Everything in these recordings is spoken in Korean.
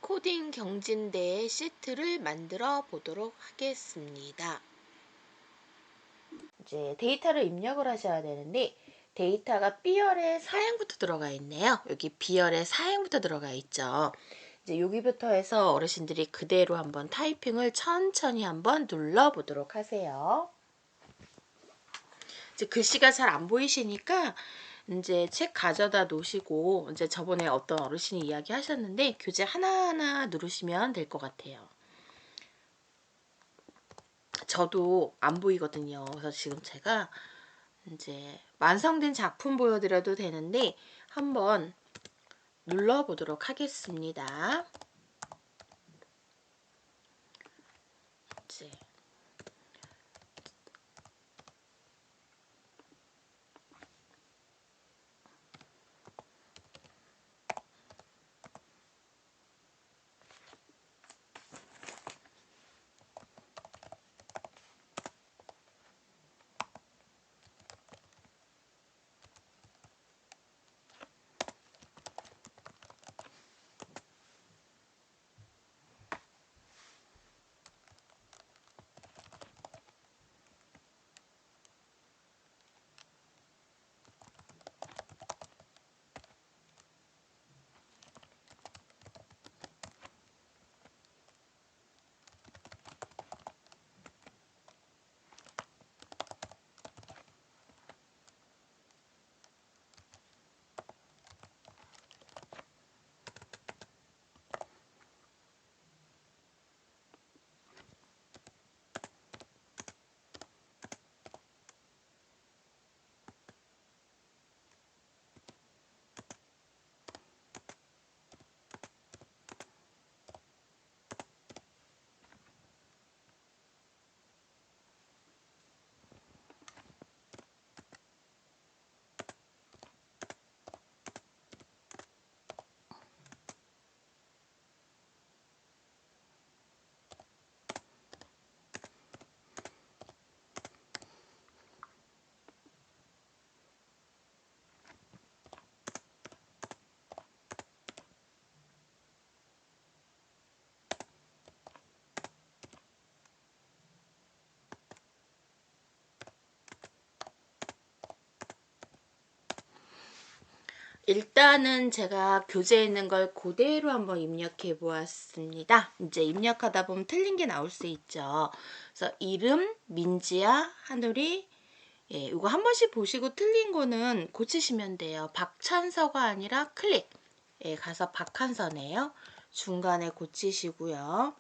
코딩 경진대 시트를 만들어 보도록 하겠습니다. 이제 데이터를 입력을 하셔야 되는데 데이터가 B열의 사행부터 들어가 있네요. 여기 B열의 사행부터 들어가 있죠. 이제 여기부터 해서 어르신들이 그대로 한번 타이핑을 천천히 한번 눌러 보도록 하세요. 이제 글씨가 잘 안 보이시니까 이제 책 가져다 놓으시고 이제 저번에 어떤 어르신이 이야기하셨는데 교재 하나하나 누르시면 될 것 같아요. 저도 안 보이거든요. 그래서 지금 제가 이제 완성된 작품 보여드려도 되는데 한번 눌러보도록 하겠습니다. 이제 일단은 제가 교재에 있는 걸 그대로 한번 입력해 보았습니다. 이제 입력하다 보면 틀린 게 나올 수 있죠. 그래서 이름, 민지야, 하늘이, 예, 이거 한 번씩 보시고 틀린 거는 고치시면 돼요. 박찬서가 아니라 클릭. 예, 가서 박한서네요. 중간에 고치시고요.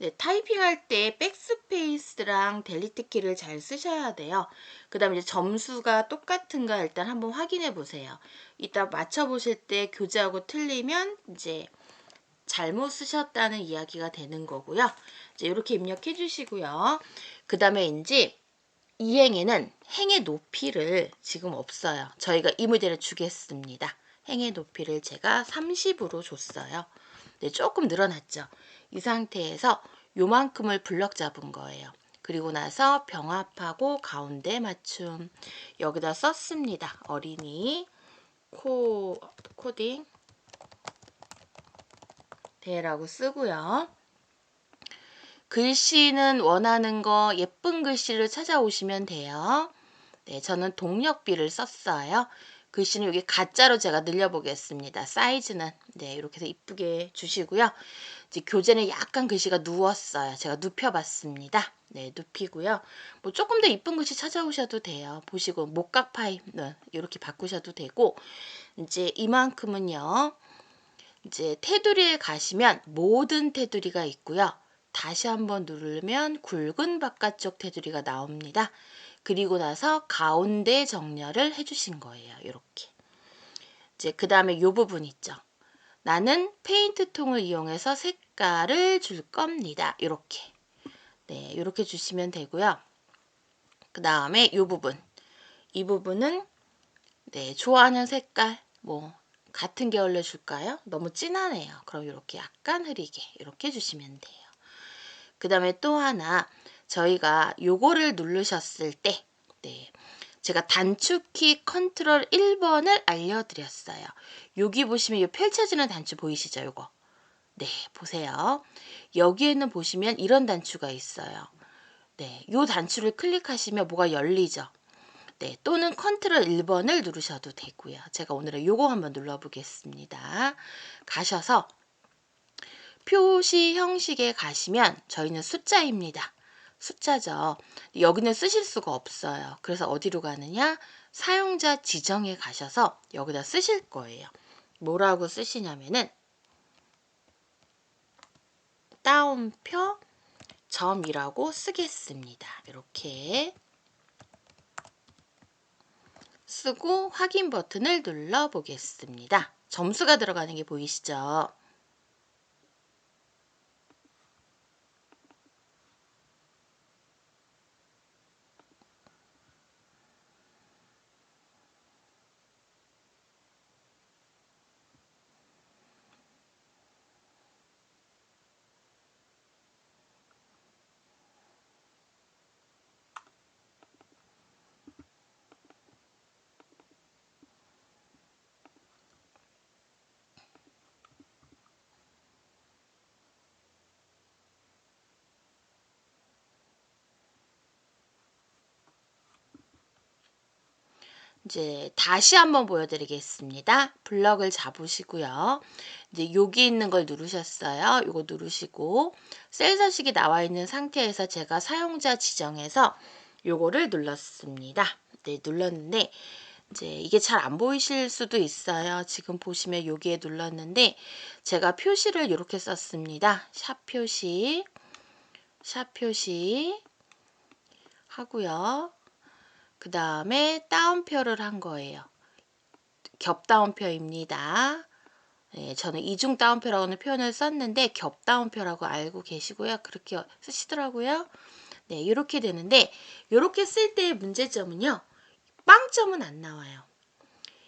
네, 타이핑할 때 백스페이스랑 델리트 키를 잘 쓰셔야 돼요. 그 다음에 이제 점수가 똑같은가 일단 한번 확인해 보세요. 이따 맞춰 보실 때 교재하고 틀리면 이제 잘못 쓰셨다는 이야기가 되는 거고요. 이제 이렇게 입력해 주시고요. 그 다음에 이제 이 행에는 행의 높이를 지금 없어요. 저희가 이 문제를 주겠습니다. 행의 높이를 제가 30으로 줬어요. 네, 조금 늘어났죠. 이 상태에서 요만큼을 블럭 잡은 거예요. 그리고 나서 병합하고 가운데 맞춤 여기다 썼습니다. 어린이 코딩 대라고 쓰고요. 글씨는 원하는 거 예쁜 글씨를 찾아오시면 돼요. 네, 저는 동력비를 썼어요. 글씨는 여기 가짜로 제가 늘려보겠습니다. 사이즈는 네, 이렇게 해서 이쁘게 주시고요. 이제 교재는 약간 글씨가 누웠어요. 제가 눕혀봤습니다. 네, 눕히고요. 뭐 조금 더 이쁜 글씨 찾아오셔도 돼요. 보시고 목각 파이는 이렇게 바꾸셔도 되고 이제 이만큼은요. 이제 테두리에 가시면 모든 테두리가 있고요. 다시 한번 누르면 굵은 바깥쪽 테두리가 나옵니다. 그리고 나서 가운데 정렬을 해주신 거예요. 이렇게. 이제 그 다음에 이 부분 있죠. 나는 페인트 통을 이용해서 색깔을 줄 겁니다. 이렇게. 네, 이렇게 주시면 되고요. 그 다음에 이 부분. 이 부분은 네, 좋아하는 색깔, 뭐 같은 계열로 줄까요? 너무 진하네요. 그럼 이렇게 약간 흐리게 이렇게 해주시면 돼요. 그 다음에 또 하나, 저희가 요거를 누르셨을 때 제가 단축키 컨트롤 1번을 알려드렸어요. 여기 보시면 이 펼쳐지는 단추 보이시죠? 요거. 네, 보세요. 여기에는 보시면 이런 단추가 있어요. 네, 요 단추를 클릭하시면 뭐가 열리죠? 네, 또는 컨트롤 1번을 누르셔도 되고요. 제가 오늘은 요거 한번 눌러보겠습니다. 가셔서 표시 형식에 가시면 저희는 숫자입니다. 숫자죠. 여기는 쓰실 수가 없어요. 그래서 어디로 가느냐? 사용자 지정에 가셔서 여기다 쓰실 거예요. 뭐라고 쓰시냐면은 따옴표 점이라고 쓰겠습니다. 이렇게 쓰고 확인 버튼을 눌러 보겠습니다. 점수가 들어가는 게 보이시죠? 이제 다시 한번 보여드리겠습니다. 블럭을 잡으시고요. 이제 여기 있는 걸 누르셨어요. 이거 누르시고 셀 서식이 나와 있는 상태에서 제가 사용자 지정해서 요거를 눌렀습니다. 네, 눌렀는데 이제 이게 잘 안 보이실 수도 있어요. 지금 보시면 여기에 눌렀는데 제가 표시를 이렇게 썼습니다. 샵 표시, 샵 표시 하고요. 그 다음에 따옴표를 한 거예요. 겹따옴표입니다. 네, 저는 이중 따옴표라고는 표현을 썼는데 겹따옴표라고 알고 계시고요. 그렇게 쓰시더라고요. 네, 이렇게 되는데 이렇게 쓸 때의 문제점은요. 빵점은 안 나와요.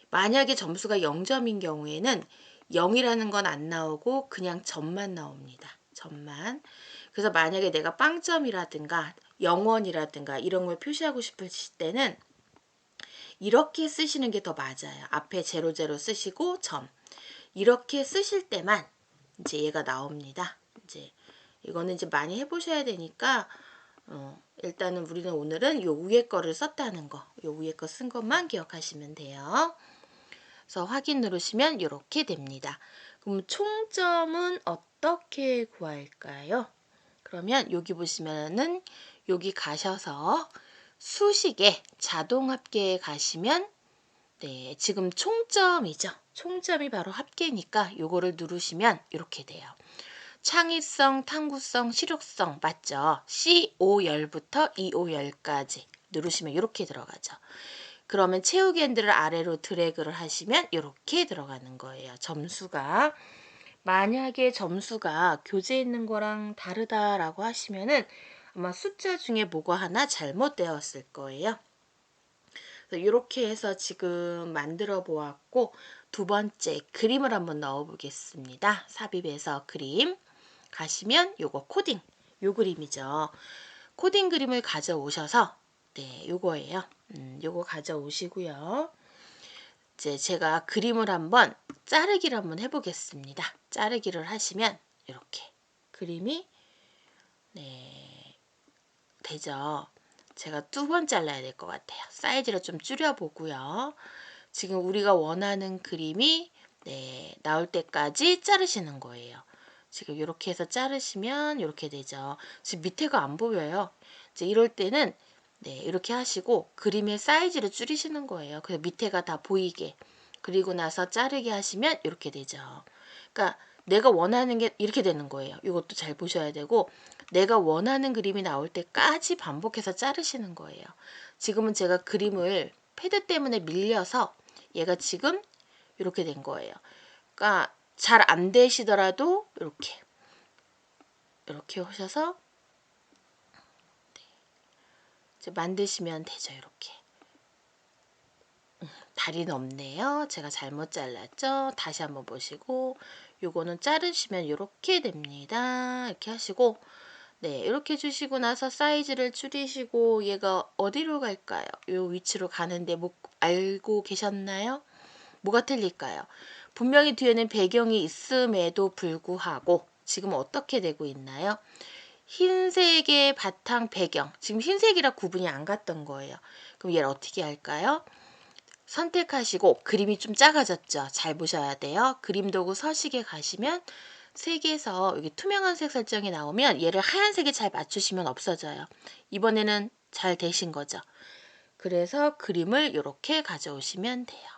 만약에 점수가 0점인 경우에는 0이라는 건 안 나오고 그냥 점만 나옵니다. 점만. 그래서 만약에 내가 빵점이라든가 0원이라든가 이런 걸 표시하고 싶을 때는 이렇게 쓰시는 게 더 맞아요. 앞에 00 쓰시고 점. 이렇게 쓰실 때만 이제 얘가 나옵니다. 이제 이거는 이제 많이 해보셔야 되니까 일단은 우리는 오늘은 요 위에 거를 썼다는 거, 요 위에 거 쓴 것만 기억하시면 돼요. 그래서 확인 누르시면 이렇게 됩니다. 그럼 총점은 어떻게 구할까요? 그러면 여기 보시면은 여기 가셔서 수식에 자동 합계에 가시면 네, 지금 총점이죠. 총점이 바로 합계니까 요거를 누르시면 이렇게 돼요. 창의성, 탐구성, 실용성 맞죠? C5열부터 E5열까지 누르시면 이렇게 들어가죠. 그러면 채우기 핸들을 아래로 드래그를 하시면 이렇게 들어가는 거예요. 점수가. 만약에 점수가 교재에 있는 거랑 다르다라고 하시면은 아마 숫자 중에 뭐가 하나 잘못되었을 거예요. 이렇게 해서 지금 만들어 보았고 두 번째 그림을 한번 넣어 보겠습니다. 삽입해서 그림 가시면 요거 코딩 요 그림이죠. 코딩 그림을 가져오셔서 네 요거예요. 요거 가져오시고요. 이제 제가 그림을 한번 자르기를 한번 해보겠습니다. 자르기를 하시면 이렇게 그림이 네 되죠. 제가 두 번 잘라야 될 것 같아요. 사이즈를 좀 줄여보고요. 지금 우리가 원하는 그림이 네, 나올 때까지 자르시는 거예요. 지금 이렇게 해서 자르시면 이렇게 되죠. 지금 밑에가 안 보여요. 이제 이럴 때는 네, 이렇게 하시고 그림의 사이즈를 줄이시는 거예요. 그래서 밑에가 다 보이게. 그리고 나서 자르게 하시면 이렇게 되죠. 그러니까 내가 원하는 게 이렇게 되는 거예요. 이것도 잘 보셔야 되고 내가 원하는 그림이 나올 때까지 반복해서 자르시는 거예요. 지금은 제가 그림을 패드 때문에 밀려서 얘가 지금 이렇게 된 거예요. 그러니까 잘 안 되시더라도 이렇게 오셔서 이제 만드시면 되죠. 이렇게 다리는 없네요. 제가 잘못 잘랐죠. 다시 한번 보시고 요거는 자르시면 이렇게 됩니다. 이렇게 하시고 네, 이렇게 주시고 나서 사이즈를 줄이시고 얘가 어디로 갈까요? 요 위치로 가는데 뭐 알고 계셨나요? 뭐가 틀릴까요? 분명히 뒤에는 배경이 있음에도 불구하고 지금 어떻게 되고 있나요? 흰색의 바탕 배경. 지금 흰색이라 구분이 안 갔던 거예요. 그럼 얘를 어떻게 할까요? 선택하시고 그림이 좀 작아졌죠. 잘 보셔야 돼요. 그림 도구 서식에 가시면 색에서 여기 투명한 색 설정이 나오면 얘를 하얀색에 잘 맞추시면 없어져요. 이번에는 잘 되신 거죠. 그래서 그림을 이렇게 가져오시면 돼요.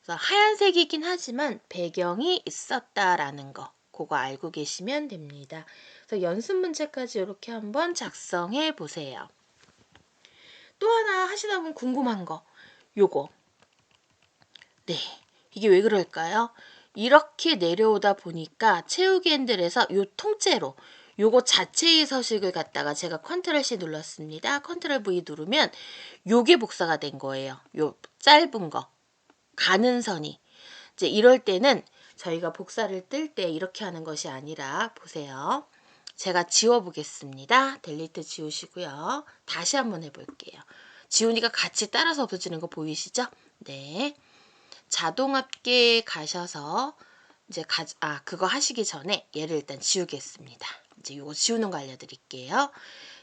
그래서 하얀색이긴 하지만 배경이 있었다라는 거 그거 알고 계시면 됩니다. 그래서 연습 문제까지 이렇게 한번 작성해 보세요. 또 하나 하시다 보면 궁금한 거 요거 네, 이게 왜 그럴까요? 이렇게 내려오다 보니까 채우기 핸들에서 요 통째로 요거 자체의 서식을 갖다가 제가 컨트롤 C 눌렀습니다. 컨트롤 V 누르면 요게 복사가 된 거예요. 요 짧은 거 가는 선이 이제 이럴 때는 저희가 복사를 뜰 때 이렇게 하는 것이 아니라 보세요. 제가 지워 보겠습니다. 델리트 지우시고요. 다시 한번 해볼게요. 지우니까 같이 따라서 없어지는 거 보이시죠? 네. 자동합계에 가셔서 이제 그거 하시기 전에 얘를 일단 지우겠습니다. 이제 이거 지우는 거 알려드릴게요.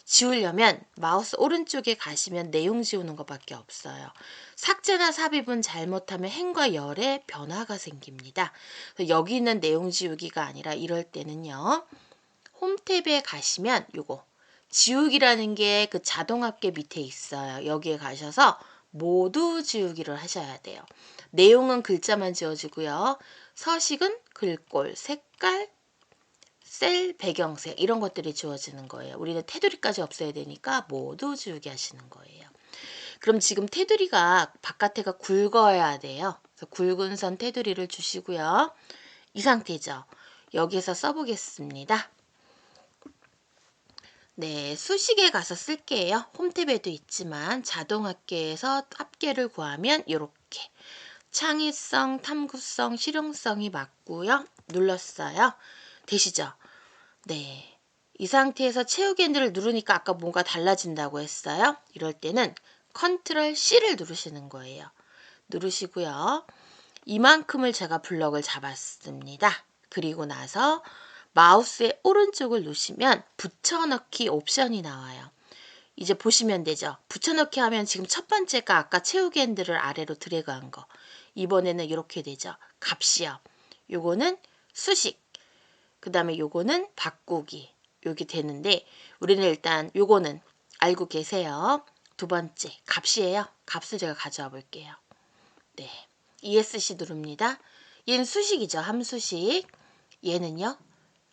지우려면 마우스 오른쪽에 가시면 내용 지우는 것밖에 없어요. 삭제나 삽입은 잘못하면 행과 열에 변화가 생깁니다. 여기 있는 내용 지우기가 아니라 이럴 때는요. 홈 탭에 가시면 요거 지우기라는 게 그 자동합계 밑에 있어요. 여기에 가셔서 모두 지우기를 하셔야 돼요. 내용은 글자만 지워지고요. 서식은 글꼴, 색깔, 셀, 배경색 이런 것들이 지워지는 거예요. 우리는 테두리까지 없애야 되니까 모두 지우기 하시는 거예요. 그럼 지금 테두리가 바깥에가 굵어야 돼요. 그래서 굵은 선 테두리를 주시고요. 이 상태죠. 여기서 써보겠습니다. 네, 수식에 가서 쓸게요. 홈탭에도 있지만 자동합계에서 합계를 구하면 이렇게 창의성, 탐구성, 실용성이 맞고요. 눌렀어요. 되시죠? 네. 이 상태에서 채우기 핸들을 누르니까 아까 뭔가 달라진다고 했어요. 이럴 때는 컨트롤 C를 누르시는 거예요. 누르시고요. 이만큼을 제가 블럭을 잡았습니다. 그리고 나서 마우스의 오른쪽을 누르시면 붙여넣기 옵션이 나와요. 이제 보시면 되죠. 붙여넣기 하면 지금 첫 번째가 아까 채우기 핸들을 아래로 드래그한 거. 이번에는 이렇게 되죠. 값이요. 요거는 수식. 그 다음에 요거는 바꾸기. 요게 되는데 우리는 일단 요거는 알고 계세요. 두 번째 값이에요. 값을 제가 가져와 볼게요. 네, ESC 누릅니다. 얘는 수식이죠. 함수식. 얘는요.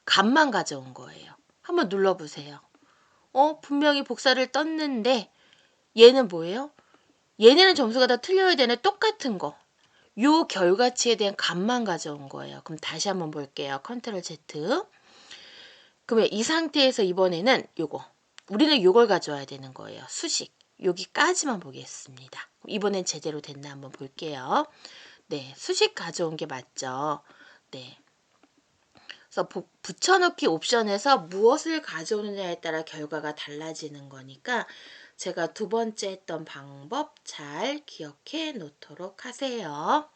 값만 가져온 거예요. 한번 눌러보세요. 분명히 복사를 떴는데 얘는 뭐예요? 얘네는 점수가 다 틀려야 되네. 똑같은 거. 요 결과치에 대한 값만 가져온 거예요. 그럼 다시 한번 볼게요. 컨트롤 Z. 그러면 이 상태에서 이번에는 요거. 우리는 요걸 가져와야 되는 거예요. 수식. 여기까지만 보겠습니다. 이번엔 제대로 됐나 한번 볼게요. 네, 수식 가져온 게 맞죠? 네. 그래서 붙여넣기 옵션에서 무엇을 가져오느냐에 따라 결과가 달라지는 거니까 제가 두 번째 했던 방법 잘 기억해 놓도록 하세요.